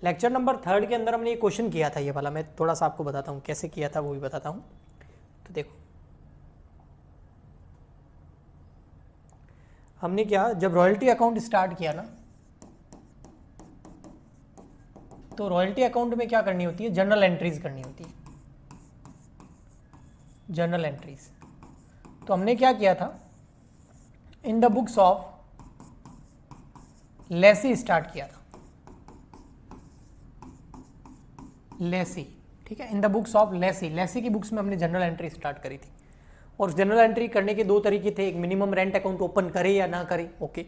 Lecture number 3 के अंदर हमने ये क्वेश्चन किया था, ये वाला मैं थोड़ा सा आपको बताता हूँ कैसे किया था, वो भी बताता हूँ। तो देखो हमने क्या, जब रॉयल्टी अकाउंट स्टार्ट किया ना, तो रॉयल्टी अकाउंट में क्या करनी होती है, जर्नल एंट्रीज करनी होती है, जर्नल एंट्रीज। तो हमने क्या किया था, in the books of lessee start किया था, लेसी, ठीक है, in the books of lessee, lessee की बुक्स में हमने जनरल एंट्री स्टार्ट करी थी। और जनरल एंट्री करने के दो तरीके थे, एक मिनिमम रेंट अकाउंट ओपन करे या ना करे, ओके।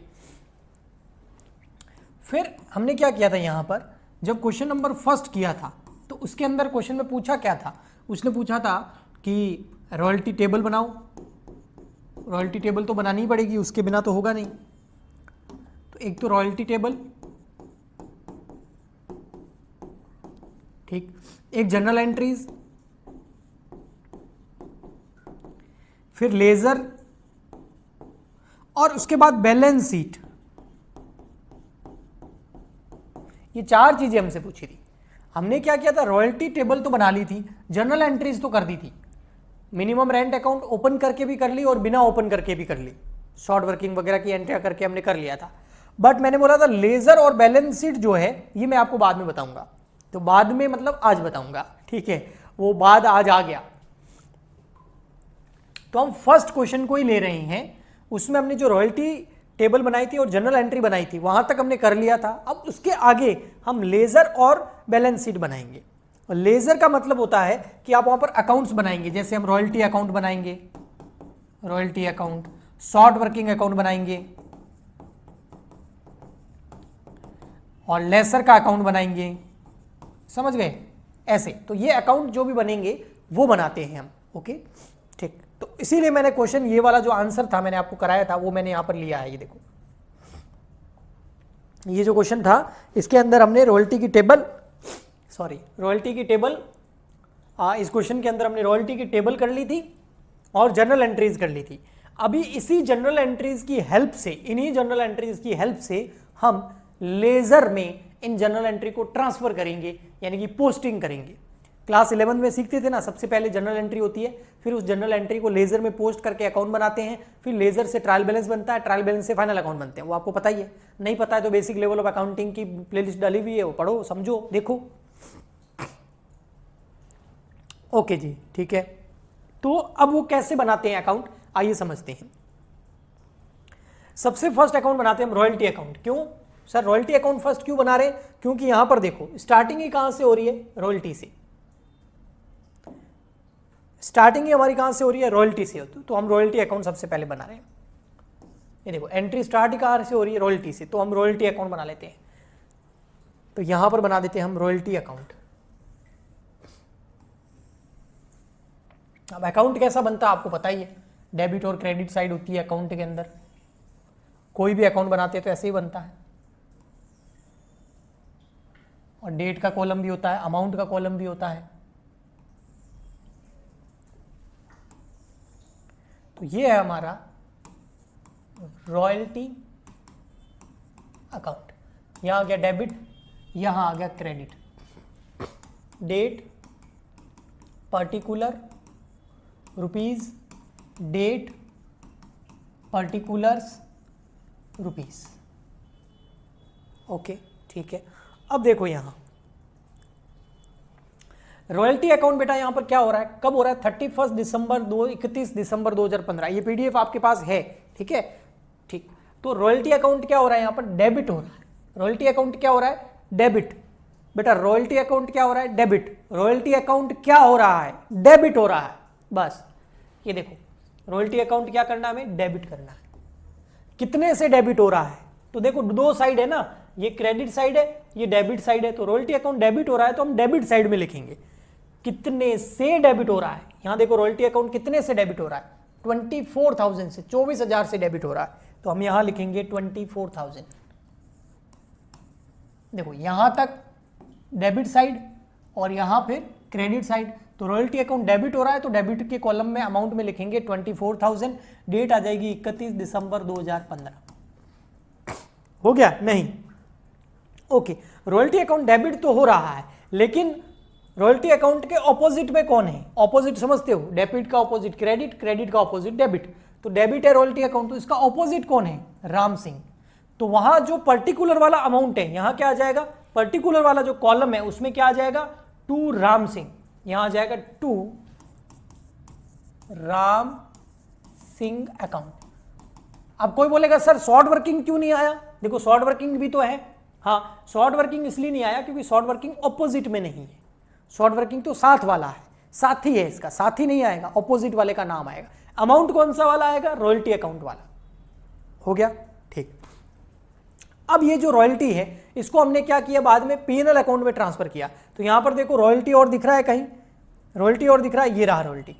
फिर हमने क्या किया था यहाँ पर, जब क्वेश्चन नंबर फर्स्ट किया था तो उसके अंदर क्वेश्चन में पूछा क्या था, उसने पूछा था कि रॉयल्टी टेबल बनाओ, रॉयल्टी टेबल तो बनानी ही पड़ेगी, उसके बिना तो होगा नहीं। तो एक तो रॉयल्टी टेबल, ठीक, एक जनरल एंट्रीज, फिर लेजर, और उसके बाद बैलेंस शीट। ये चार चीजें हमसे पूछी थी। हमने क्या किया था, रॉयल्टी टेबल तो बना ली थी, जनरल एंट्रीज तो कर दी थी, मिनिमम रेंट अकाउंट ओपन करके भी कर ली और बिना ओपन करके भी कर ली, शॉर्ट वर्किंग वगैरह की एंट्री करके हमने कर लिया था। बट मैंने बोला था लेजर और बैलेंस शीट जो है ये मैं आपको बाद में बताऊंगा, तो बाद में मतलब आज बताऊंगा, ठीक है, वो बाद आज आ गया। तो हम फर्स्ट क्वेश्चन को ही ले रहे हैं, उसमें हमने जो रॉयल्टी टेबल बनाई थी और जनरल एंट्री बनाई थी वहां तक हमने कर लिया था। अब उसके आगे हम लेजर और बैलेंस शीट बनाएंगे। और लेजर का मतलब होता है कि आप वहां पर अकाउंट्स बनाएंगे, जैसे हम रॉयल्टी अकाउंट बनाएंगे, royalty account, short working account बनाएंगे, और लेसर का अकाउंट बनाएंगे, समझ गए ऐसे। तो ये अकाउंट जो भी बनेंगे वो बनाते हैं हम, ओके, ठीक। तो इसीलिए मैंने क्वेश्चन ये वाला जो आंसर था मैंने आपको कराया था वो मैंने यहां पर लिया है। ये देखो, ये जो क्वेश्चन था इसके अंदर हमने रॉयल्टी की टेबल, सॉरी रॉयल्टी की टेबल, इस क्वेश्चन के अंदर हमने रॉयल्टी की टेबल कर ली थी और जनरल एंट्रीज कर ली थी। अभी इसी जनरल एंट्रीज की हेल्प से, इन्हीं जनरल एंट्रीज की हेल्प से हम लेजर में इन जनरल एंट्री को ट्रांसफर करेंगे, यानी कि पोस्टिंग करेंगे। क्लास 11 में सीखते थे ना, सबसे पहले जनरल एंट्री होती है, फिर उस जनरल एंट्री को लेजर में पोस्ट करके अकाउंट बनाते हैं, फिर लेजर से ट्रायल बैलेंस बनता है, ट्रायल बैलेंस से फाइनल अकाउंट बनते हैं। वो आपको पता ही है, नहीं पता है तो बेसिक लेवल ऑफ अकाउंटिंग की प्लेलिस्ट डाली हुई है, वो पढ़ो, समझो, देखो, ओके जी, ठीक है। तो अब वो कैसे बनाते हैं अकाउंट, आइए समझते हैं। सबसे फर्स्ट अकाउंट बनाते हैं हम रॉयल्टी अकाउंट। क्यों सर रॉयल्टी अकाउंट फर्स्ट क्यों बना रहे हैं, क्योंकि यहां पर देखो स्टार्टिंग ही कहां से हो रही है, रॉयल्टी से, स्टार्टिंग ही हमारी कहां से हो रही है, रॉयल्टी से। तो हम रॉयल्टी अकाउंट सबसे पहले बना रहे हैं। ये देखो एंट्री स्टार्ट ही कहां से हो रही है, रॉयल्टी से, तो हम रॉयल्टी अकाउंट बना लेते हैं। तो यहां पर बना देते हैं हम रॉयल्टी अकाउंट। अब अकाउंट कैसा बनता है आपको पता ही है, डेबिट और क्रेडिट साइड होती है अकाउंट के अंदर, कोई भी अकाउंट बनाते हैं तो ऐसे ही बनता है। और डेट का कॉलम भी होता है, अमाउंट का कॉलम भी होता है। तो ये है हमारा रॉयल्टी अकाउंट। यहां आ गया डेबिट, यहां आ गया credit, date particular, rupees, date particulars, rupees, okay, ठीक है। अब देखो यहां रॉयल्टी अकाउंट बेटा यहां पर क्या हो रहा है, कब हो रहा है, 31 दिसंबर 31 दिसंबर 2015। ये पीडीएफ आपके पास है, ठीक है, ठीक। तो रॉयल्टी अकाउंट क्या हो रहा है, यहां पर डेबिट हो रहा है। रॉयल्टी अकाउंट क्या हो रहा है, डेबिट, बेटा रॉयल्टी अकाउंट क्या हो रहा है, डेबिट। रॉयल्टी अकाउंट क्या हो रहा है, डेबिट हो रहा है, बस। ये देखो रॉयल्टी अकाउंट क्या करना है, हमें डेबिट करना है। कितने से डेबिट हो रहा है, तो देखो दो साइड है ना, ये क्रेडिट साइड है, ये डेबिट साइड है। तो रॉयल्टी अकाउंट डेबिट हो रहा है तो हम डेबिट साइड में लिखेंगे कितने से डेबिट हो रहा है। यहां देखो रॉयल्टी अकाउंट कितने से डेबिट हो रहा है, 24,000 से, 24,000 से डेबिट हो रहा है। तो हम यहां लिखेंगे 24,000। देखो यहां तक डेबिट साइड और यहां फिर क्रेडिट साइड। तो रॉयल्टी अकाउंट डेबिट हो रहा है तो डेबिट के कॉलम में अमाउंट में लिखेंगे 24,000, डेट आ जाएगी 31 दिसंबर 2015। हो गया नहीं, ओके, रॉयल्टी अकाउंट डेबिट तो हो रहा है, लेकिन रॉयल्टी अकाउंट के ऑपोजिट में कौन है? ऑपोजिट समझते हो, डेबिट का ऑपोजिट क्रेडिट, क्रेडिट का ऑपोजिट डेबिट। तो डेबिट है रॉयल्टी अकाउंट, तो इसका ऑपोजिट कौन है? राम सिंह। तो वहां जो पर्टिकुलर वाला अमाउंट है, यहां क्या आ जाएगा? पर्टिकुलर वाला जो कॉलम है उसमें क्या आ जाएगा? टू राम सिंह। यहां आ जाएगा टू राम सिंह अकाउंट। अब कोई बोलेगा सर शॉर्ट वर्किंग क्यों नहीं आया? देखो शॉर्ट वर्किंग भी तो है। हाँ, शॉर्ट वर्किंग इसलिए नहीं आया क्योंकि शॉर्ट वर्किंग ऑपोजिट में नहीं है। शॉर्ट वर्किंग तो साथ वाला है, साथी है इसका, साथी नहीं आएगा, ऑपोजिट वाले का नाम आएगा। अमाउंट कौन सा वाला आएगा? रॉयल्टी अकाउंट वाला। हो गया, ठीक। अब ये जो रॉयल्टी है इसको हमने क्या किया, बाद में पीएनएल अकाउंट में ट्रांसफर किया। तो यहां पर देखो रॉयल्टी और दिख रहा है, कहीं रॉयल्टी और दिख रहा है, ये रहा रॉयल्टी।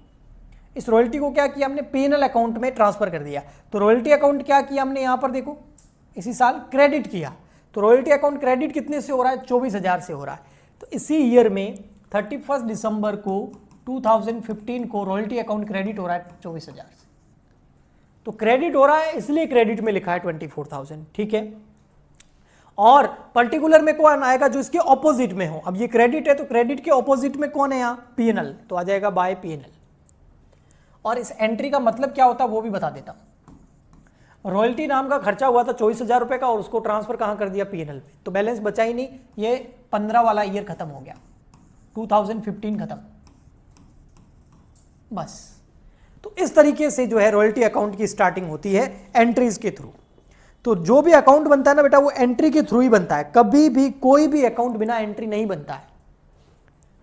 इस रॉयल्टी को क्या किया हमने? पीएनएल अकाउंट में ट्रांसफर कर दिया। तो रॉयल्टी अकाउंट क्या किया हमने? यहां पर देखो इसी साल क्रेडिट किया। तो रॉयल्टी अकाउंट क्रेडिट कितने से हो रहा है? 24,000 से हो रहा है। तो इसी ईयर में 31 दिसंबर को 2015 को रॉयल्टी अकाउंट क्रेडिट हो रहा है 24,000 से। तो क्रेडिट हो रहा है इसलिए क्रेडिट में लिखा है 24,000, ठीक है। और पर्टिकुलर में कौन आएगा? जो इसके ऑपोजिट में हो। अब ये क्रेडिट है तो क्रेडिट के ऑपोजिट में कौन है? यहाँ पीएनएल, तो आ जाएगा बाय पीएनएल। और इस एंट्री का मतलब क्या होता है वो भी बता देता हूं। रॉयल्टी नाम का खर्चा हुआ था 24,000 रुपए का, और उसको ट्रांसफर कहां कर दिया? पीएनएल पे। तो बैलेंस बचा ही नहीं, ये 15 वाला ईयर खत्म हो गया, 2015 खत्म, बस। तो इस तरीके से जो है रॉयल्टी अकाउंट की स्टार्टिंग होती है एंट्रीज के थ्रू। तो जो भी अकाउंट बनता है ना बेटा, वो एंट्री के थ्रू ही बनता है। कभी भी कोई भी अकाउंट बिना एंट्री नहीं बनता है।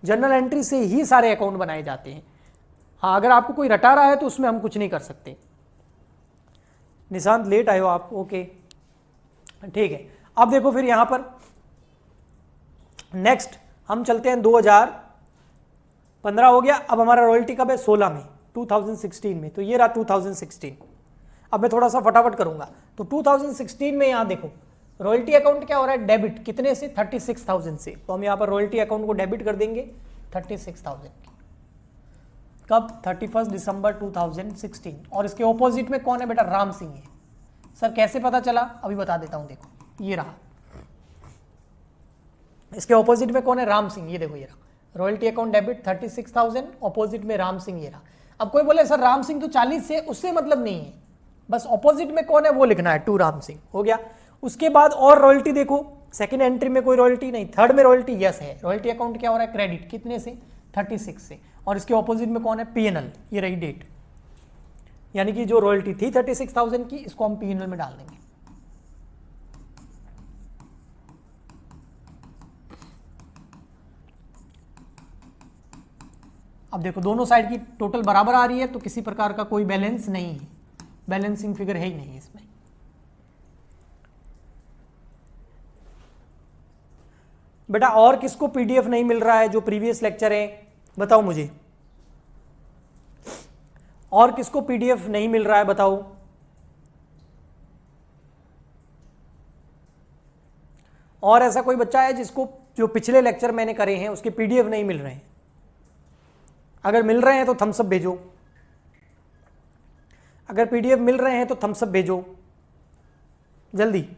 जर्नल एंट्री से ही सारे अकाउंट बनाए जाते हैं। हाँ, अगर आपको कोई रटा रहा है तो उसमें हम कुछ नहीं कर सकते। निशांत लेट आए हो आप, ओके ठीक है। अब देखो फिर यहां पर नेक्स्ट हम चलते हैं 2015 हो गया। अब हमारा रॉयल्टी कब है? 16 में, 2016 में। तो ये रहा 2016। अब मैं थोड़ा सा फटाफट करूंगा। तो 2016 में यहां देखो रॉयल्टी अकाउंट क्या हो रहा है? डेबिट। कितने से? 36,000 से। तो हम यहां पर रॉयल्टी अकाउंट को डेबिट कर देंगे 36,000। कब? 31 दिसंबर 2016। और इसके ऑपोजिट में कौन है बेटा? राम सिंह है। सर कैसे पता चला? अभी बता देता हूं। देखो ये रहा, इसके ऑपोजिट में कौन है? राम सिंह। ये देखो ये रहा रॉयल्टी अकाउंट डेबिट 36,000, ऑपोजिट में राम सिंह। ये रहा। अब कोई बोले सर राम सिंह तो 40 से, उससे मतलब नहीं है, बस ऑपोजिट में कौन है वो लिखना है, टू राम सिंह। हो गया। उसके बाद और रॉयल्टी देखो, सेकंड एंट्री में कोई रॉयल्टी नहीं, थर्ड में रॉयल्टी यस है। रॉयल्टी अकाउंट क्या हो रहा है? क्रेडिट। कितने से? 36 से। और इसके ऑपोजिट में कौन है? पीएनएल। ये रही डेट, यानी कि जो रॉयल्टी थी 36,000 की, इसको हम पीएनएल में डाल देंगे। अब देखो दोनों साइड की टोटल बराबर आ रही है, तो किसी प्रकार का कोई बैलेंस नहीं है, बैलेंसिंग फिगर है ही नहीं इसमें। बेटा और किसको पीडीएफ नहीं मिल रहा है जो प्रीवियस लेक्चर है? बताओ मुझे, और किसको पीडीएफ नहीं मिल रहा है बताओ। और ऐसा कोई बच्चा है जिसको जो पिछले लेक्चर मैंने करे हैं उसके पीडीएफ नहीं मिल रहे हैं? अगर मिल रहे हैं तो थम्स अप भेजो। अगर पीडीएफ मिल रहे हैं तो थम्स अप भेजो जल्दी।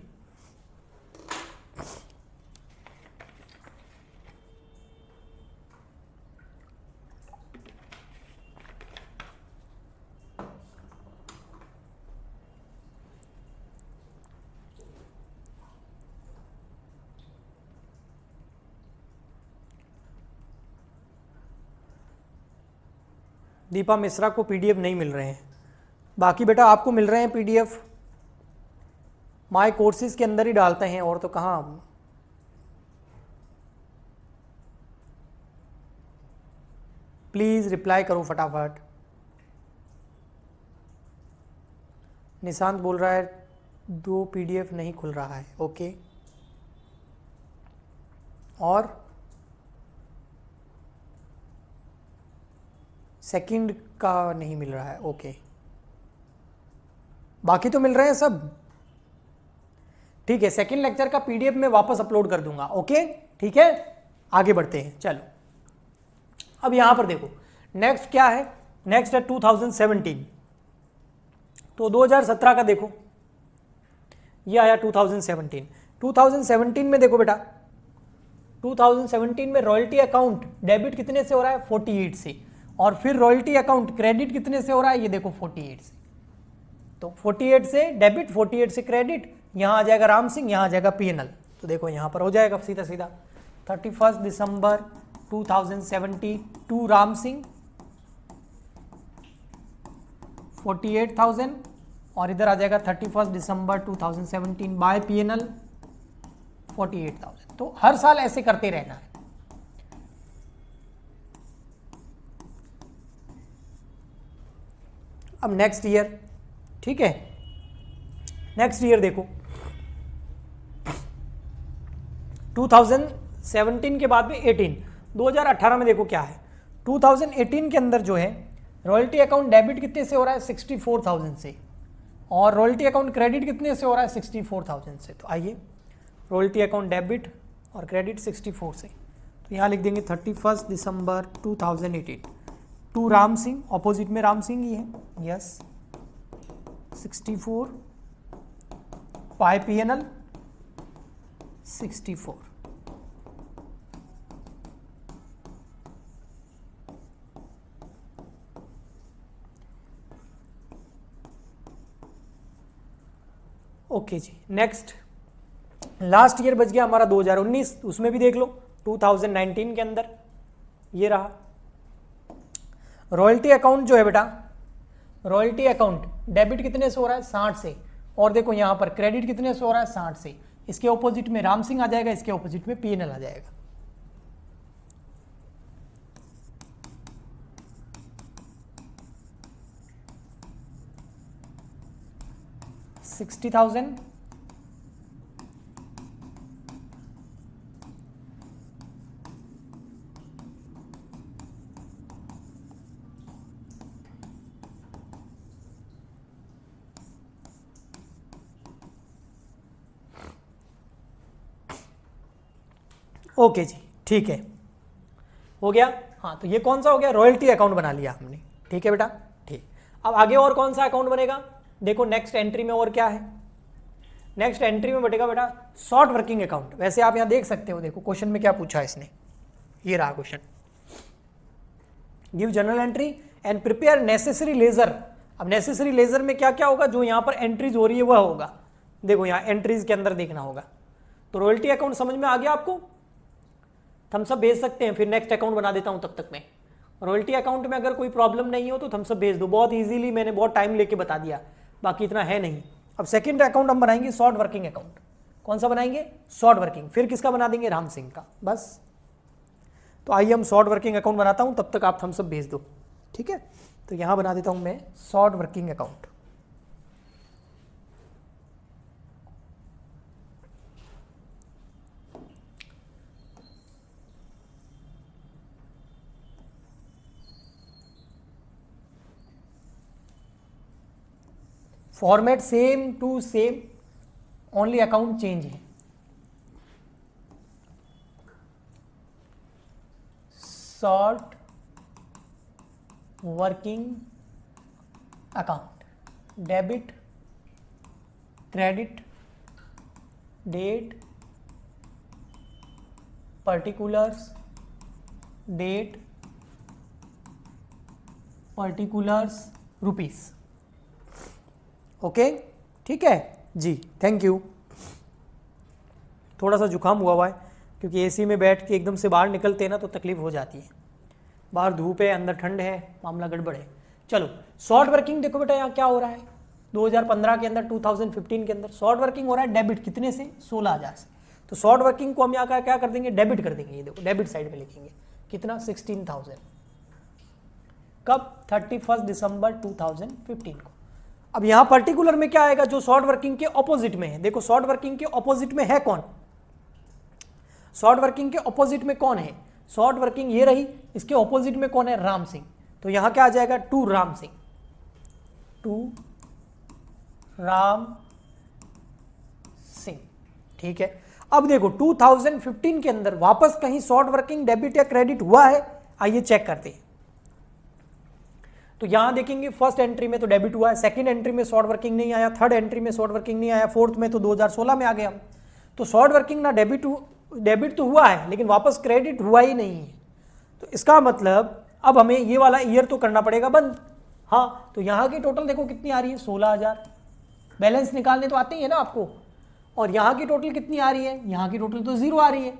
दीपा मिश्रा को पीडीएफ नहीं मिल रहे हैं, बाकी बेटा आपको मिल रहे हैं पीडीएफ। माय कोर्सेज के अंदर ही डालते हैं, और तो कहाँ। प्लीज रिप्लाई करो फटाफट। निशांत बोल रहा है 2 पीडीएफ नहीं खुल रहा है, ओके। और सेकंड का नहीं मिल रहा है, ओके। बाकी तो मिल रहे हैं सब, ठीक है। सेकंड लेक्चर का पीडीएफ में वापस अपलोड कर दूंगा, ओके ठीक है। आगे बढ़ते हैं, चलो। अब यहां पर देखो नेक्स्ट क्या है? नेक्स्ट है 2017। तो 2017 का देखो, ये आया 2017। 2017 में देखो बेटा, 2017 में रॉयल्टी अकाउंट डेबिट कितने से हो रहा है, 48 से, और फिर रॉयल्टी अकाउंट क्रेडिट कितने से हो रहा है, ये देखो 48 से। तो 48 से डेबिट, 48 से क्रेडिट, यहां आ जाएगा राम सिंह, यहां आ जाएगा पीएनएल। तो देखो यहां पर हो जाएगा सीधा सीधा 31 दिसंबर 2070 टू राम सिंह 48,000, और इधर आ जाएगा 31 दिसंबर 2017 बाय पीएनएल 48,000। तो हर साल ऐसे करते रहना है। अब नेक्स्ट ईयर, ठीक है, नेक्स्ट ईयर देखो 2017 के बाद में 18, 2018 में देखो क्या है। 2018 के अंदर जो है रॉयल्टी अकाउंट डेबिट कितने से हो रहा है, 64,000 से, और रॉयल्टी अकाउंट क्रेडिट कितने से हो रहा है, 64,000 से। तो आइए रॉयल्टी अकाउंट डेबिट और क्रेडिट 64 से, तो यहाँ लिख देंगे 31 December 2018 to Ram Singh, opposite में राम सिंह ही है, यस, 64 बाय पीएनएल 64। ओके जी, नेक्स्ट लास्ट ईयर बच गया हमारा 2019, उसमें भी देख लो 2019 के अंदर ये रहा रॉयल्टी अकाउंट जो है बेटा, रॉयल्टी अकाउंट डेबिट कितने से हो रहा है, 60 से, और देखो यहां पर क्रेडिट कितने से हो रहा है, 60 से। इसके ऑपोजिट में राम सिंह आ जाएगा, इसके ऑपोजिट में पीएनएल आ जाएगा। $60,000 ओके जी, ठीक है, हो गया। हाँ, तो ये कौन सा हो गया, रॉयल्टी अकाउंट बना लिया हमने, ठीक है बेटा, ठीक। अब आगे और कौन सा अकाउंट बनेगा, देखो नेक्स्ट एंट्री में और क्या है, नेक्स्ट एंट्री में बटेगा बेटा शॉर्ट वर्किंग अकाउंट। वैसे आप यहां देख सकते हो, देखो क्वेश्चन में क्या पूछा है इसने, ये रहा question, give general entry and prepare necessary laser. अब नेसेसरी लेजर में क्या क्या होगा, जो यहां पर एंट्रीज हो रही है वह होगा, देखो यहां एंट्रीज के अंदर देखना होगा। तो रॉयल्टी अकाउंट समझ में आ गया आपको, थम्स अप भेज सकते हैं, फिर नेक्स्ट अकाउंट बना देता हूं तब तक मैं। रॉयल्टी अकाउंट में अगर कोई प्रॉब्लम नहीं हो तो थम्स अप भेज दो, बहुत इजीली मैंने बहुत टाइम लेके बता दिया, बाकी इतना है नहीं। अब सेकंड अकाउंट हम बनाएंगे शॉर्ट वर्किंग अकाउंट, कौन सा बनाएंगे, शॉर्ट वर्किंग, फिर किसका बना देंगे, राम सिंह का, बस। तो आइए हम शॉर्ट वर्किंग अकाउंट बनाता हूं, तब तक आप थम्स अप भेज दो, ठीक है। तो यहां बना देता हूं मैं short working account. Format same to same, only account change है। Short working account, debit credit date particulars date particulars rupees, okay, ठीक है जी, थैंक यू। थोड़ा सा जुकाम हुआ है क्योंकि एसी में बैठ के एकदम से बाहर निकलते हैं ना तो तकलीफ हो जाती है, बाहर धूप है अंदर ठंड है, मामला गड़बड़ है। चलो शॉर्ट वर्किंग देखो बेटा यहाँ क्या हो रहा है, 2015 के अंदर 2015 के अंदर शॉर्ट वर्किंग हो रहा है डेबिट कितने से, 16,000 से। तो शॉर्ट वर्किंग को हम यहाँ का क्या कर देंगे, डेबिट कर देंगे, ये देखो डेबिट साइड में लिखेंगे कितना, 16,000, कब, 31 दिसंबर 2015 को। अब यहां पर्टिकुलर में क्या आएगा, जो शॉर्ट वर्किंग के ऑपोजिट में है, देखो शॉर्ट वर्किंग के ऑपोजिट में है कौन, शॉर्ट वर्किंग के ऑपोजिट में कौन है, शॉर्ट वर्किंग ये रही, इसके ऑपोजिट में कौन है, राम सिंह। तो यहां क्या आ जाएगा, टू राम सिंह, टू राम सिंह, ठीक है। अब देखो 2015 के अंदर वापस कहीं शॉर्ट वर्किंग डेबिट या क्रेडिट हुआ है, आइए चेक करते हैं। तो यहां देखेंगे फर्स्ट एंट्री में तो डेबिट हुआ है, सेकंड एंट्री में शॉर्ट वर्किंग नहीं आया, थर्ड एंट्री में शॉर्ट वर्किंग नहीं आया, फोर्थ में तो 2016 में आ गए हम। तो शॉर्ट वर्किंग ना डेबिट तो हुआ है लेकिन वापस क्रेडिट हुआ ही नहीं है। तो इसका मतलब अब हमें ये वाला ईयर तो करना पड़ेगा बंद। हाँ, तो यहाँ की टोटल देखो कितनी आ रही है, 16,000। बैलेंस निकालने तो आते ही है ना आपको। और यहाँ की टोटल कितनी आ रही है, यहाँ की टोटल तो 0 आ रही है।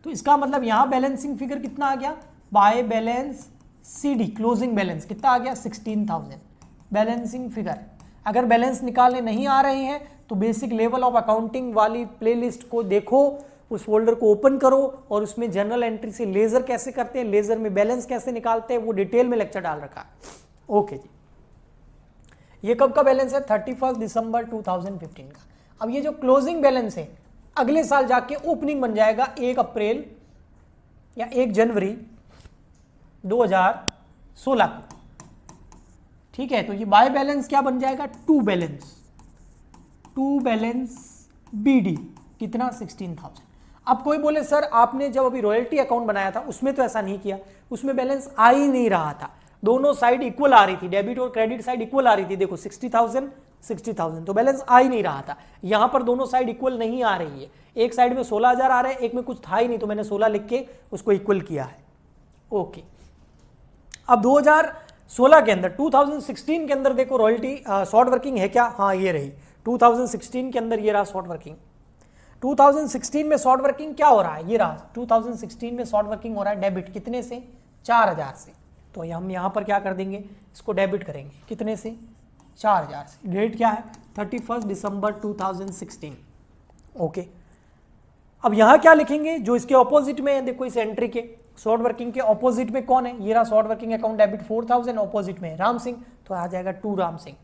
तो इसका मतलब यहाँ बैलेंसिंग फिगर कितना आ गया, by balance CD closing balance कितना आ गया, 16,000 बैलेंसिंग फिगर। अगर बैलेंस निकालने नहीं आ रहे हैं तो बेसिक लेवल ऑफ अकाउंटिंग वाली प्लेलिस्ट को देखो, उस फोल्डर को ओपन करो और उसमें जनरल एंट्री से लेजर कैसे करते हैं, लेजर में बैलेंस कैसे निकालते हैं, वो डिटेल में लेक्चर डाल रखा है। ओके जी, ये कब का बैलेंस है, 31 दिसंबर 2015 का। अब ये जो क्लोजिंग बैलेंस है अगले साल जाके ओपनिंग बन जाएगा 1 अप्रैल या 1 जनवरी 2016 को। ठीक है, तो ये बाय बैलेंस क्या बन जाएगा, टू बैलेंस BD कितना, 16,000। अब कोई बोले सर आपने जब अभी रॉयल्टी अकाउंट बनाया था उसमें तो ऐसा नहीं किया, उसमें बैलेंस आ ही नहीं रहा था, दोनों साइड इक्वल आ रही थी, डेबिट और क्रेडिट साइड इक्वल आ रही थी। देखो 60,000 तो बैलेंस आ ही नहीं रहा था। यहां पर दोनों साइड इक्वल नहीं आ रही है, एक साइड में 16,000 आ रहा है, एक में कुछ था ही नहीं, तो मैंने 16 लिख के उसको इक्वल किया है। ओके, अब 2016 के अंदर 2016 के अंदर देखो रॉयल्टी शॉर्ट वर्किंग है क्या, हाँ ये रही 2016 के अंदर, ये रहा शॉर्ट वर्किंग। 2016 में शॉर्ट वर्किंग क्या हो रहा है, ये रहा 2016 में शॉर्ट वर्किंग हो रहा है डेबिट कितने से, 4,000 से। तो हम यहाँ पर क्या कर देंगे, इसको डेबिट करेंगे कितने से, 4,000 से। डेट क्या है, 31 दिसंबर 2016। ओके, अब यहाँ क्या लिखेंगे, जो इसके ऑपोजिट में है, देखो इस एंट्री के शॉर्ट वर्किंग के ऑपोजिट में कौन है, ये रहा short working account debit 4,000, opposite में राम सिंह, तो आ जाएगा टू राम सिंह।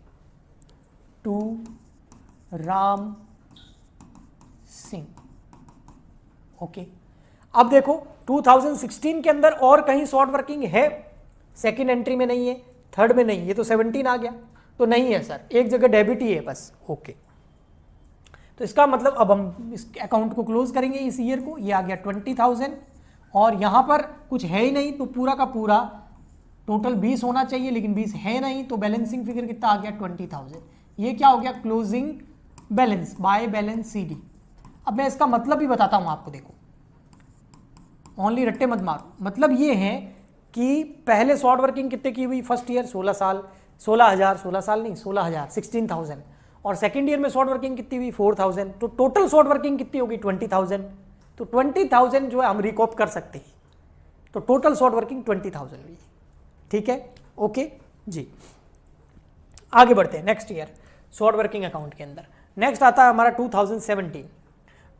ओके, अब देखो 2016 के अंदर और कहीं शॉर्ट वर्किंग है, सेकंड एंट्री में नहीं है, थर्ड में नहीं, ये तो 17 आ गया, तो नहीं है सर, एक जगह डेबिट ही है बस। ओके, तो इसका मतलब अब हम इस अकाउंट को क्लोज करेंगे इस ईयर को, ये आ गया 20,000 और यहाँ पर कुछ है ही नहीं, तो पूरा का पूरा टोटल 20 होना चाहिए, लेकिन 20 है नहीं, तो बैलेंसिंग फिगर कितना आ गया, 20,000। ये क्या हो गया, closing balance by balance CD। अब मैं इसका मतलब भी बताता हूं आपको, देखो ओनली रट्टे मत मारो। मतलब ये है कि पहले शॉर्ट वर्किंग कितने की हुई, फर्स्ट ईयर 16 साल, 16,000 और सेकंड ईयर में शॉर्ट वर्किंग कितनी हुई, 4,000। तो टोटल शॉर्ट वर्किंग कितनी होगी, 20,000। तो 20,000 जो है हम रिकॉप कर सकते हैं, तो टोटल शॉर्ट वर्किंग 20,000 हुई। ठीक है, ओके जी, आगे बढ़ते हैं next year short working account के अंदर। नेक्स्ट आता है हमारा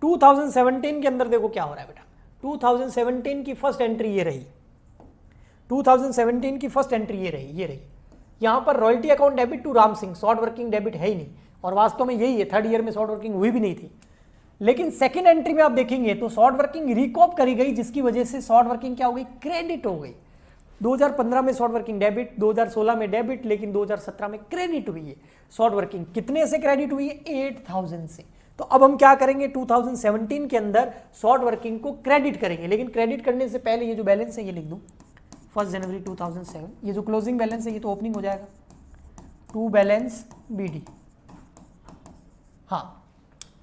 2017 के अंदर देखो क्या हो रहा है बेटा, 2017 की फर्स्ट एंट्री ये रही, 2017 की फर्स्ट एंट्री ये रही। यहां पर royalty account debit to Ram Singh, short working debit है ही नहीं, और वास्तव में यही है, थर्ड ईयर में शॉर्ट वर्किंग हुई भी नहीं थी। लेकिन सेकंड एंट्री में आप देखेंगे तो शॉर्ट वर्किंग रिकॉप करी गई, जिसकी वजह से शॉर्ट वर्किंग क्या हो गई, क्रेडिट हो गई। 2015 में शॉर्ट वर्किंग डेबिट, 2016 में डेबिट, लेकिन 2017 में क्रेडिट हुई है। शॉर्ट वर्किंग कितने से क्रेडिट हुई है, 8,000 से। तो अब हम क्या करेंगे, 2017 के अंदर शॉर्ट वर्किंग को क्रेडिट करेंगे, लेकिन क्रेडिट करने से पहले ये जो बैलेंस है ये लिख दूं, 1 जनवरी 2007। ये जो क्लोजिंग बैलेंस है ये तो ओपनिंग हो जाएगा, टू बैलेंस BD। हाँ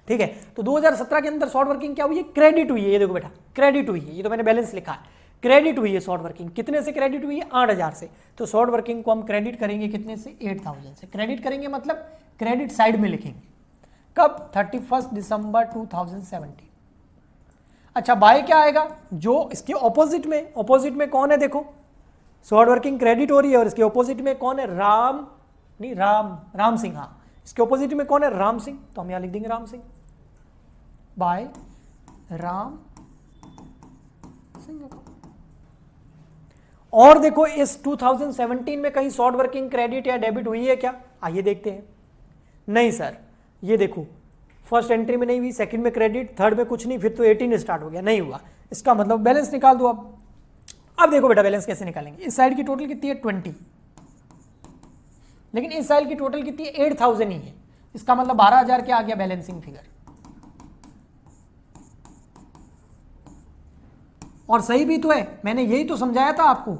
ठीक है, तो 2017 के अंदर शॉर्ट वर्किंग क्या हुई है, क्रेडिट हुई है। ये देखो बेटा, क्रेडिट हुई है, ये तो मैंने बैलेंस लिखा है, क्रेडिट हुई है शॉर्ट वर्किंग। कितने से क्रेडिट हुई है, 8,000 से। तो शॉर्ट वर्किंग को हम क्रेडिट करेंगे कितने से, 8,000 से। क्रेडिट करेंगे मतलब क्रेडिट साइड में लिखेंगे, कब, 31 दिसंबर 2017। अच्छा, बाय क्या आएगा, जो इसके ऑपोजिट में कौन है, देखो शॉर्ट वर्किंग क्रेडिट हो रही है और इसके ऑपोजिट में कौन है, राम सिंह। हाँ, इसके ऑपोजिट में कौन है, राम सिंह, तो हम यहां लिख देंगे राम सिंह, बाय राम सिंह। और देखो इस 2017 में कहीं शॉर्ट वर्किंग क्रेडिट या डेबिट हुई है क्या, आइए देखते हैं। नहीं सर, ये देखो फर्स्ट एंट्री में नहीं हुई, सेकंड में क्रेडिट, थर्ड में कुछ नहीं, फिर तो 18 स्टार्ट हो गया, नहीं हुआ। इसका मतलब बैलेंस निकाल दो। अब देखो बेटा बैलेंस कैसे निकालेंगे, इस साइड की टोटल कितनी है, 20, लेकिन इस साइड की टोटल कितनी है, 8,000 ही है। इसका मतलब 12,000 क्या आ गया बैलेंसिंग फिगर। और सही भी तो है, मैंने यही तो समझाया था आपको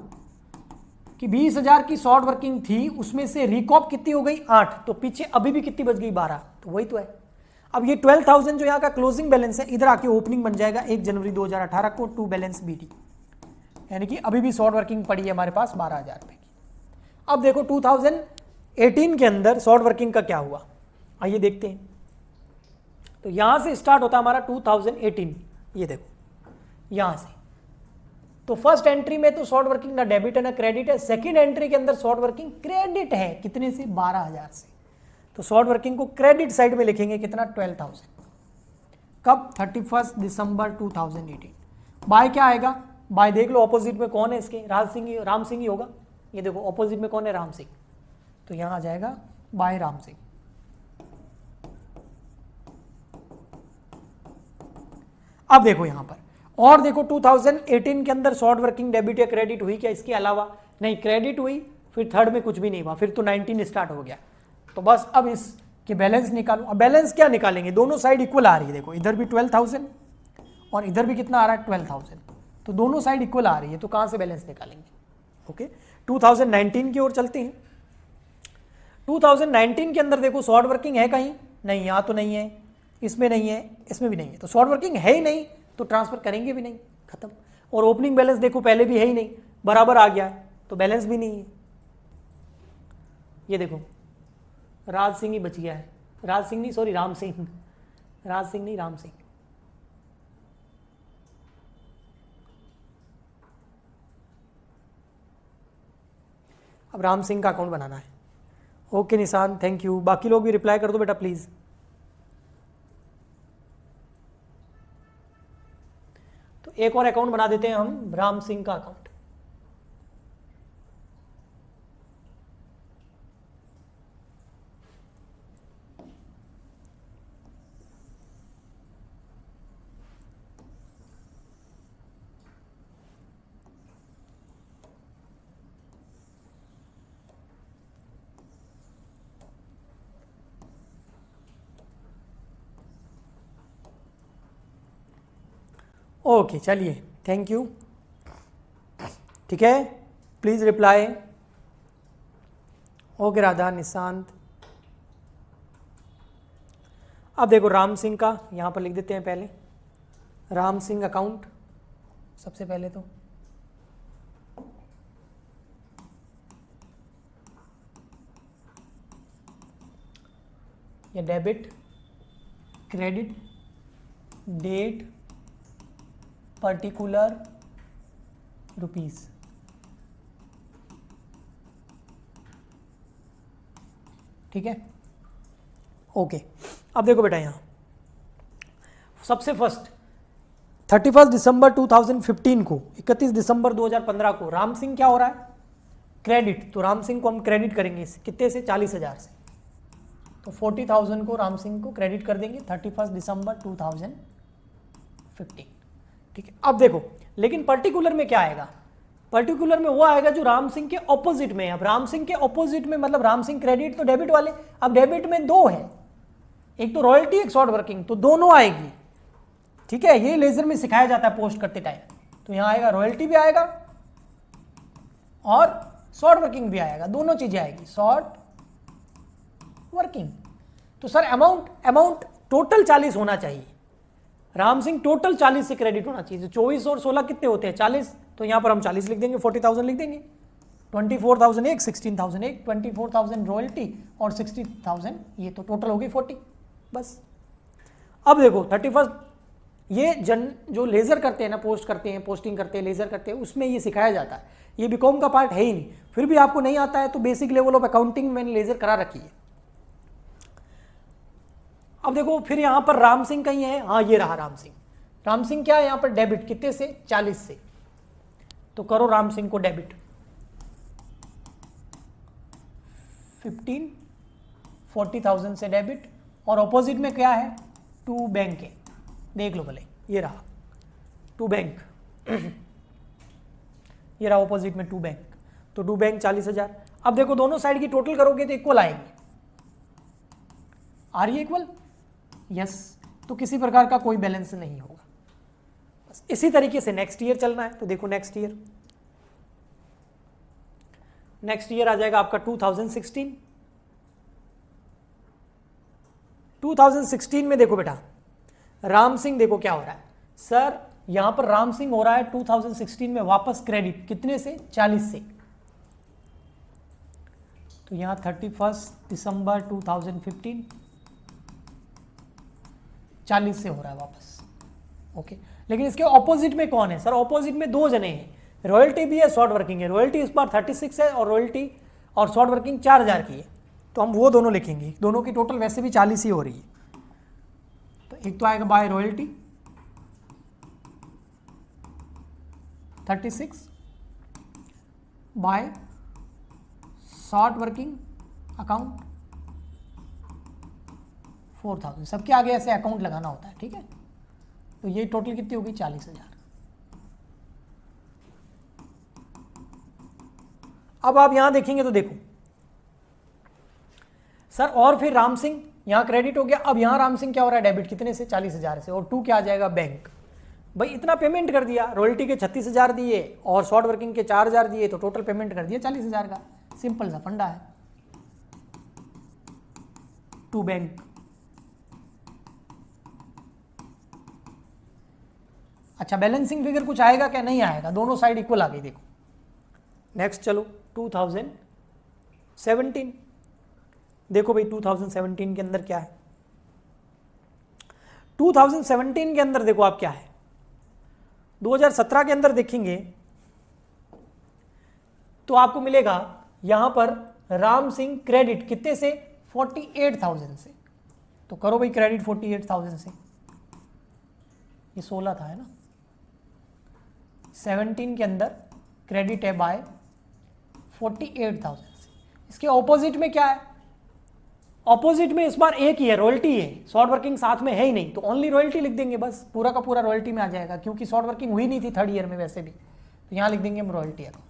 कि 20,000 की शॉर्ट वर्किंग थी, उसमें से रिकॉप कितनी हो गई, 8, तो पीछे अभी भी कितनी बच गई, 12, तो वही तो है। अब ये 12,000 जो यहाँ का क्लोजिंग बैलेंस है, इधर आके ओपनिंग बन जाएगा 1 जनवरी 2018 को टू बैलेंस बीटी, यानी कि अभी भी शॉर्ट वर्किंग पड़ी है हमारे पास 12,000 रुपए की। अब देखो 2018 के अंदर शॉर्ट वर्किंग का क्या हुआ, आइए देखते हैं। तो यहां से स्टार्ट होता है हमारा 2018, ये देखो यहां से। तो फर्स्ट एंट्री में तो शॉर्ट वर्किंग ना डेबिट है ना क्रेडिट है, सेकंड एंट्री के अंदर शॉर्ट वर्किंग क्रेडिट है, कितने से 12,000 से। तो शॉर्ट वर्किंग को क्रेडिट साइड में लिखेंगे कितना 12,000। कब 31 दिसंबर 2018। बाय क्या आएगा, बाय देख लो ऑपोजिट में कौन है इसके, राम सिंह ही होगा। ये देखो ऑपोजिट में कौन है, राम सिंह, तो यहां आ जाएगा बाय राम सिंह। अब देखो यहां पर और देखो 2018 के अंदर शॉर्ट वर्किंग डेबिट या क्रेडिट हुई क्या, इसके अलावा नहीं, क्रेडिट हुई, फिर थर्ड में कुछ भी नहीं हुआ, फिर तो 19 स्टार्ट हो गया। तो बस अब इसके बैलेंस निकालो। अब बैलेंस क्या निकालेंगे, दोनों साइड इक्वल आ रही है, देखो इधर भी 12,000 और इधर भी कितना आ रहा है 12,000, तो दोनों साइड इक्वल आ रही है, तो कहां से बैलेंस निकालेंगे। ओके 2019 की ओर चलते हैं। 2019 के अंदर देखो शॉर्ट वर्किंग है कहीं नहीं, यहां तो नहीं है, इसमें नहीं है, इसमें भी नहीं है, तो शॉर्ट वर्किंग है ही नहीं, तो ट्रांसफर करेंगे भी नहीं, खत्म। और ओपनिंग बैलेंस देखो पहले भी है ही नहीं, बराबर आ गया है, तो बैलेंस भी नहीं है। ये देखो राज सिंह ही बच गया है, राज सिंह नहीं सॉरी राम सिंह, राज सिंह नहीं राम सिंह। अब राम सिंह का अकाउंट बनाना है। ओके निशान थैंक यू, बाकी लोग भी रिप्लाई कर दो बेटा प्लीज। तो एक और अकाउंट बना देते हैं हम, राम सिंह का अकाउंट। ओके चलिए थैंक यू, ठीक है please reply. Okay Radha Nishant. अब देखो राम सिंह का यहां पर लिख देते हैं पहले, राम सिंह अकाउंट सबसे पहले तो ये debit credit date particular rupees, ठीक है ओके। अब देखो बेटा यहां सबसे फर्स्ट 31 दिसंबर 2015 को 31 दिसंबर 2015 को राम सिंह क्या हो रहा है क्रेडिट, तो राम सिंह को हम क्रेडिट करेंगे कितने से 40,000 से, तो 40,000 को राम सिंह को क्रेडिट कर देंगे 31 दिसंबर 2015, ठीक है। अब देखो लेकिन पर्टिकुलर में क्या आएगा, पर्टिकुलर में वो आएगा जो राम सिंह के ऑपोजिट में है। अब राम सिंह के ऑपोजिट में मतलब राम सिंह क्रेडिट तो डेबिट वाले, अब डेबिट में दो है, एक तो रॉयल्टी एक शॉर्ट वर्किंग, तो दोनों आएगी, ठीक है। ये लेजर में सिखाया जाता है पोस्ट करते टाइम, तो यहां आएगा रॉयल्टी भी आएगा और शॉर्ट वर्किंग भी आएगा, दोनों चीजें आएगी शॉर्ट वर्किंग। तो सर अमाउंट टोटल 40 होना चाहिए, राम सिंह टोटल 40 से क्रेडिट होना चाहिए। 24 और 16 कितने होते हैं 40, तो यहां पर हम 40 लिख देंगे, 40,000 लिख देंगे, 24,000 एक 16,000 एक 24,000 रॉयल्टी और 60,000 ये, तो टोटल होगी 40 बस। अब देखो 31 ये जो लेजर करते हैं ना, पोस्ट करते हैं पोस्टिंग करते हैं लेजर करते हैं, उसमें ये सिखाया जाता है, ये बीकॉम का पार्ट है ही नहीं। फिर भी आपको नहीं आता है तो बेसिक लेवल ऑफ अकाउंटिंग मैंने लेजर करा रखी है। अब देखो फिर यहां पर राम सिंह कहीं है, हाँ ये रहा राम सिंह। राम सिंह क्या है यहां पर डेबिट कितने से 40 से, तो करो राम सिंह को डेबिट 40,000 से डेबिट, और ऑपोजिट में क्या है टू बैंक है, देख लो भले ये रहा टू बैंक ये रहा ऑपोजिट में टू बैंक, तो टू बैंक 40,000। अब देखो दोनों साइड की टोटल करोगे तो इक्वल आएंगे, आ रही है इक्वल, यस। तो किसी प्रकार का कोई बैलेंस नहीं होगा, बस इसी तरीके से नेक्स्ट ईयर चलना है। तो देखो नेक्स्ट ईयर आ जाएगा आपका 2016 2016 में देखो बेटा राम सिंह, देखो क्या हो रहा है सर, यहां पर राम सिंह हो रहा है 2016 में वापस क्रेडिट, कितने से, 40 से। तो यहां 31 दिसंबर 2015 40 से हो रहा है वापस। ओके, लेकिन इसके ऑपोजिट में कौन है सर, ऑपोजिट में दो जने हैं, रॉयल्टी भी है, शॉर्ट वर्किंग है। रॉयल्टी इस बार 36 है और रॉयल्टी और शॉर्ट वर्किंग 4000 की है, तो हम वो दोनों लिखेंगे, दोनों की टोटल वैसे भी 40 ही हो रही है। तो एक तो आएगा by royalty 36 by short working account 4000, सबके आगे ऐसे अकाउंट लगाना होता है, ठीक है। तो ये टोटल कितनी होगी, 40,000। अब आप यहां देखेंगे तो देखो सर, और फिर राम सिंह यहां क्रेडिट हो गया, अब यहां राम सिंह क्या हो रहा है, डेबिट, कितने से, 40,000 से, और 2 क्या आ जाएगा, बैंक। भाई इतना पेमेंट कर दिया, रॉयल्टी के 36,000 दिए और शॉर्ट वर्किंग के 4,000 दिए, तो टोटल पेमेंट कर दिया 40,000 का। सिंपल सा फंडा है, टू बैंक। अच्छा, बैलेंसिंग फिगर कुछ आएगा क्या, नहीं आएगा, दोनों साइड इक्वल आ गई। देखो नेक्स्ट चलो 2017, देखो भाई 2017 के अंदर क्या है, 2017 के अंदर देखो आप क्या है, 2017 के अंदर देखेंगे तो आपको मिलेगा यहां पर राम सिंह क्रेडिट कितने से, 48,000 से। तो करो भाई क्रेडिट 48,000 से, ये 16 था है ना, 17 के अंदर क्रेडिट है बाय 48,000 से। इसके ऑपोजिट में क्या है, ऑपोजिट में इस बार एक ही है, रॉयल्टी है, शॉर्ट वर्किंग साथ में है ही नहीं, तो ओनली रॉयल्टी लिख देंगे, बस पूरा का पूरा रॉयल्टी में आ जाएगा, क्योंकि शॉर्ट वर्किंग हुई नहीं थी थर्ड ईयर में वैसे भी, तो यहां लिख देंगे हम रॉयल्टी अकाउंट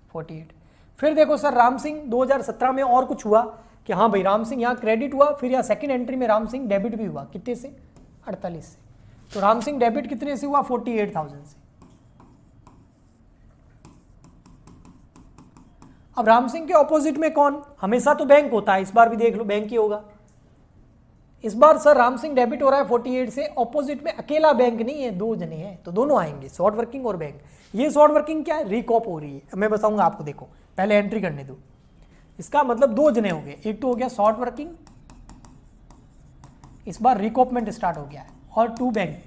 48। फिर देखो सर राम सिंह 2017 में और कुछ हुआ कि हाँ भाई राम सिंह यहाँ क्रेडिट हुआ, फिर यहाँ सेकंड एंट्री में राम सिंह डेबिट भी हुआ, कितने से, 48 से। तो राम सिंह डेबिट कितने से हुआ, 48,000 से। अब राम सिंह के ऑपोजिट में कौन, हमेशा तो बैंक होता है, इस बार भी देख लो बैंक ही होगा। इस बार सर राम सिंह डेबिट हो रहा है 48 से, ऑपोजिट में अकेला बैंक नहीं है, दो जने हैं, तो दोनों आएंगे, शॉर्ट वर्किंग और बैंक। ये शॉर्ट वर्किंग क्या है, रिकॉप हो रही है, मैं बताऊंगा आपको, देखो पहले एंट्री करने दो। इसका मतलब दो जने हो गए, एक तो हो गया शॉर्ट वर्किंग, इस बार रिकॉपमेंट स्टार्ट हो गया है, और 2 बैंक,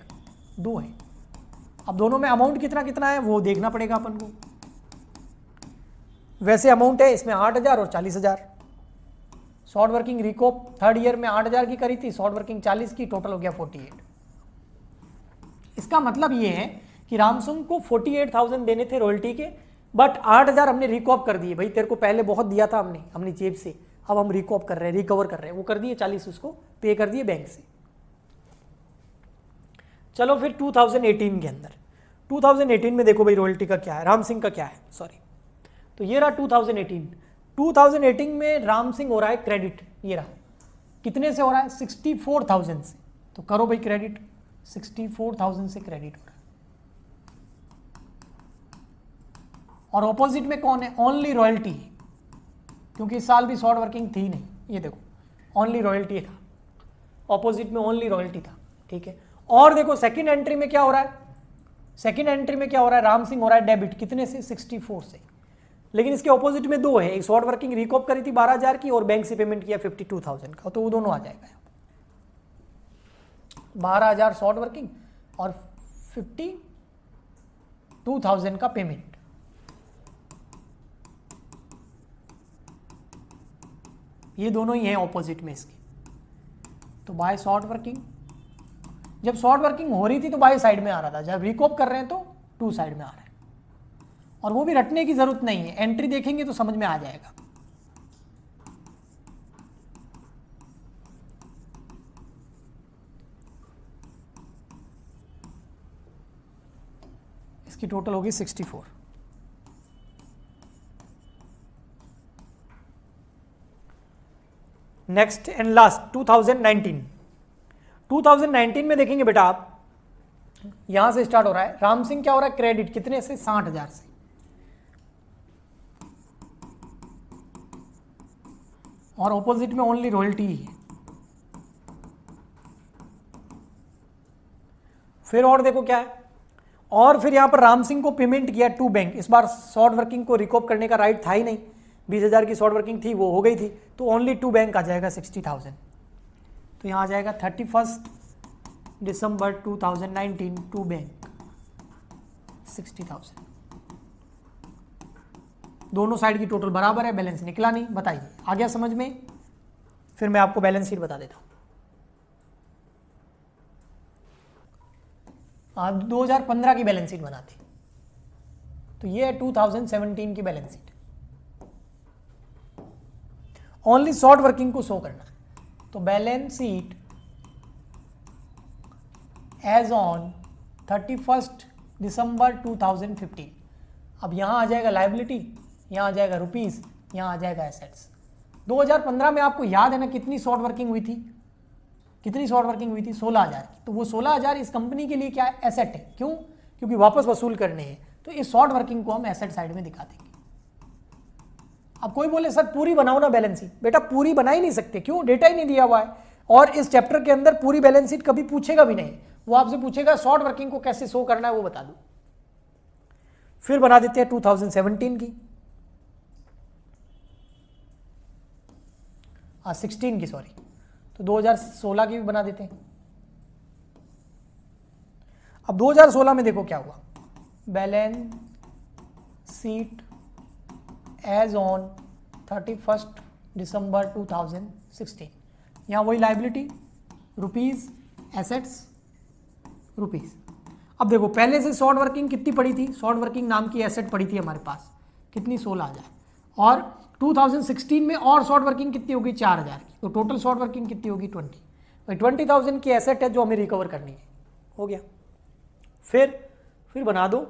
2 है। अब दोनों में अमाउंट कितना कितना है वो देखना पड़ेगा अपन को। वैसे अमाउंट है इसमें 8,000 और 40,000। शॉर्ट वर्किंग रिकॉप थर्ड ईयर में 8,000 की करी थी, शॉर्ट वर्किंग 40 की, टोटल हो गया 48। इसका मतलब ये है कि रामसिंह को 48,000 देने थे रॉयल्टी के, बट 8,000 हमने रिकॉप कर दिए। भाई तेरे को पहले बहुत दिया था हमने अपनी जेब से, अब हम रिकॉप कर रहे हैं, रिकवर कर रहे हैं, वो कर दिए 40 उसको पे कर दिए बैंक से। चलो फिर 2018 के अंदर, 2018 में देखो भाई रॉयल्टी का क्या है, राम सिंह का क्या है, सॉरी, तो ये रहा 2018 में राम सिंह हो रहा है क्रेडिट, ये रहा, कितने से हो रहा है, 64,000 से। तो करो भाई क्रेडिट, 64,000 से क्रेडिट हो रहा है। और ऑपोजिट में कौन है, ओनली रॉयल्टी, क्योंकि इस साल भी शॉर्ट वर्किंग थी नहीं, ये देखो ओनली रॉयल्टी था, ऑपोजिट में ओनली रॉयल्टी था, ठीक है। और देखो सेकंड एंट्री में क्या हो रहा है, सेकंड एंट्री में क्या हो रहा है, राम सिंह हो रहा है डेबिट, कितने से, 64 से। लेकिन इसके ऑपोजिट में दो है, एक शॉर्ट वर्किंग रिकॉप करी थी 12,000 की, और बैंक से पेमेंट किया 52,000 का, तो वो दोनों आ जाएगा, 12,000 शॉर्ट वर्किंग और 52,000 का पेमेंट। ये दोनों ही हैं ऑपोजिट में इसके। तो बाय शॉर्ट वर्किंग, जब शॉर्ट वर्किंग हो रही थी तो बाय साइड में आ रहा था, जब रिकॉप कर रहे हैं तो टू साइड में आ रहा है। और वो भी रटने की जरूरत नहीं है, एंट्री देखेंगे तो समझ में आ जाएगा। इसकी टोटल होगी 64। नेक्स्ट एंड लास्ट 2019 में देखेंगे बेटा आप, यहां से स्टार्ट हो रहा है, राम सिंह क्या हो रहा है क्रेडिट, कितने से, 60,000 से। और ऑपोजिट में ओनली रॉयल्टी ही है। फिर और देखो क्या है, और फिर यहां पर राम सिंह को पेमेंट किया टू बैंक। इस बार शॉर्ट वर्किंग को रिकॉप करने का राइट था ही नहीं, 20,000 की शॉर्ट वर्किंग थी वो हो गई थी, तो ओनली टू बैंक आ जाएगा 60,000। तो यहां आ जाएगा 31 दिसंबर 2019 टू बैंक 60,000। दोनों साइड की टोटल बराबर है, बैलेंस निकला नहीं। बताइए आ गया समझ में? फिर मैं आपको बैलेंस शीट बता देता हूं। 2015 की बैलेंस शीट बनाते, तो ये है 2017 की balance sheet. Only short working को शो करना है, तो बैलेंस शीट एज ऑन 31 दिसंबर 2015। अब यहां आ जाएगा लायबिलिटी, यहां आ जाएगा रुपीस, यहां आ जाएगा एसेट्स। 2015 में आपको याद है ना कितनी शॉर्ट वर्किंग हुई थी? कितनी शॉर्ट वर्किंग हुई थी? 16,000 की। तो वो 16,000 इस कंपनी के लिए क्या है? एसेट है। क्यों? क्योंकि वापस वसूल करने हैं, तो इस शॉर्ट वर्किंग को हम एसेट साइड में दिखा देंगे। अब कोई बोले सर पूरी बनाओ ना बैलेंस शीट, बेटा पूरी बना ही नहीं सकते। क्यों? डेटा ही नहीं दिया हुआ है, और इस चैप्टर के अंदर पूरी बैलेंस शीट कभी पूछेगा भी नहीं। वो आपसे पूछेगा शॉर्ट वर्किंग को कैसे शो करना है वो बता दो। फिर बना देते हैं 2017 की, 16 की सॉरी, तो 2016 की भी बना देते हैं। अब 2016 में देखो क्या हुआ, बैलेंस शीट एज ऑन 31 दिसंबर 2016। यहां वही लायबिलिटी, रुपीस, एसेट्स, रुपीस। अब देखो पहले से शॉर्ट वर्किंग कितनी पड़ी थी? शॉर्ट वर्किंग नाम की एसेट पड़ी थी हमारे पास, कितनी? 16,000। और 2016 में और शॉर्ट वर्किंग कितनी होगी? 4,000 की। तो टोटल शॉर्ट वर्किंग कितनी होगी? 20। 20,000 की एसेट है जो हमें रिकवर करनी है। हो गया। फिर बना दो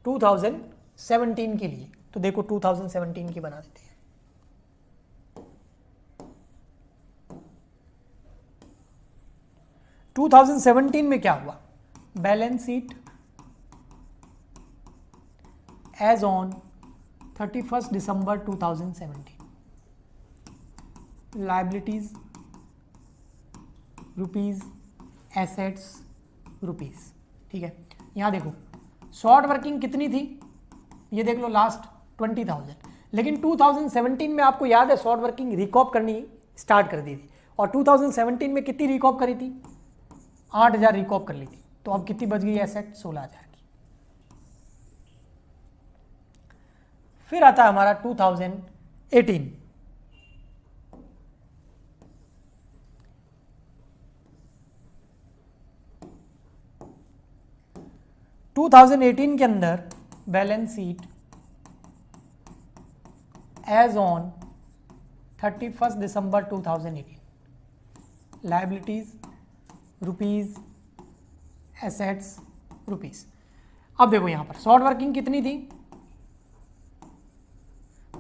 2017 के लिए, तो देखो 2017 की बना देते हैं। टू 2017 में क्या हुआ? Balance sheet as on 31 December 2017, liabilities rupees, assets rupees. ठीक है, यहां देखो शॉर्ट वर्किंग कितनी थी, ये देख लो लास्ट 20,000। लेकिन 2017 में आपको याद है शॉर्ट वर्किंग रिकॉप करनी स्टार्ट कर दी थी, और 2017 में कितनी रिकॉप करी थी? 8,000 रिकॉप कर ली थी। तो अब कितनी बच गई एसेट? 16,000 की। फिर आता है हमारा 2018। 2018 के अंदर balance sheet as on 31 December 2018, liabilities rupees, assets rupees. अब देखो यहां पर शॉर्ट वर्किंग कितनी थी?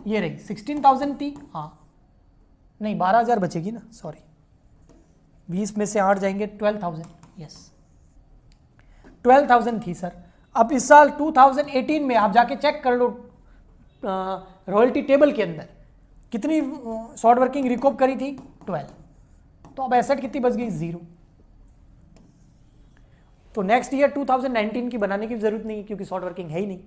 ये रही 16,000 थी। हाँ नहीं 12,000 बचेगी ना, सॉरी 20 में से 8 जाएंगे 12,000। यस 12,000 थी सर। अब इस साल 2018 में आप जाके चेक कर लो रॉयल्टी टेबल के अंदर कितनी शॉर्ट वर्किंग रिकॉप करी थी? 12। तो अब एसेट कितनी बच गई? 0। तो नेक्स्ट ईयर 2019 की बनाने की जरूरत नहीं क्योंकि शॉर्ट वर्किंग है ही नहीं।